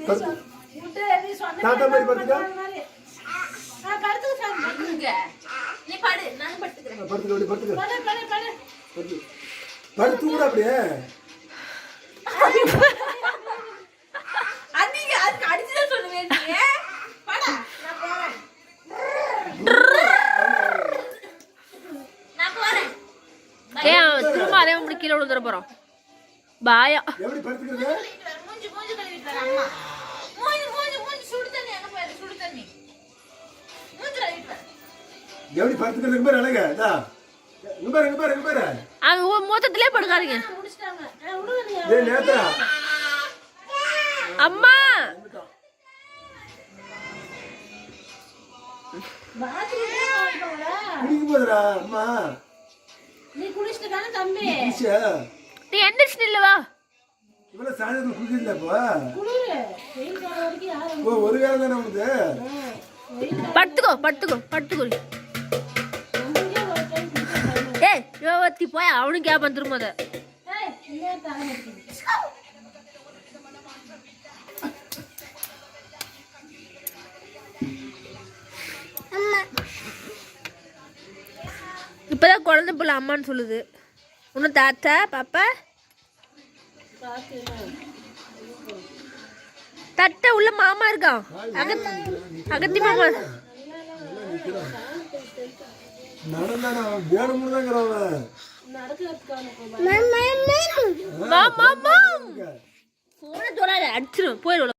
தாத்தா மாதிரி படுத்துக்கா. நீ படு, நான் படுத்துக்கிறேன். படுத்து கூட அப்படியே. அன்னைக்கு அதுக்கு அடிச்சுதான் சொல்லுவேன் நீ. படா, நான் போறேன். நான் போறேன். திரும்ப அதே உங்களுக்கு கீழே விழுந்துட போறோம். பாயா எப்படி படுத்துக்கிறது? மூஞ்சி கழுவிட்டு வர அம்மா. மூஞ்சி சுடு தண்ணி அங்க போயிரு, சுடு தண்ணி. மூஞ்சி கழுவிட்டு வர. எப்படி படுத்துக்கிறதுக்கு பேர் அழகா? டா. இங்க பாரு. அவங்க மொத்தத்திலே படுக்காதீங்க. முடிச்சிட்டாங்க. டேய் நேத்ரா. அம்மா குடிக்க போதுடா அம்மா. நீ குளிச்சிட்டு தானே தம்பி? குடிச்சா? நீ எந்திரிச்சு நில்லு வா. இவ்வளவு சாயந்தரத்துல குடிக்கல அப்பா. குளிரு. வெயில் காலம் வரைக்கும் யாரும். ஓ ஒரு வேளை தானே உனக்கு? படுத்துக்கோ. ஏய் யோவத்தி போய் அவனும் கேப்பான் திரும்ப அத. ஏய் இல்ல தான இருக்கு. இப்பதான் குழந்தை பிள்ளை அம்மான்னு சொல்லுது. உன்ன தாத்தா பாப்பா தட்ட உள்ள மாமா இருக்கான். அகத்தி மாமா நடந்தானா வேணும்னு தான் இருக்கறவன். நடக்கிறதுக்கான மாமா போன தொடாத அடிச்சிரும் போயிடும்.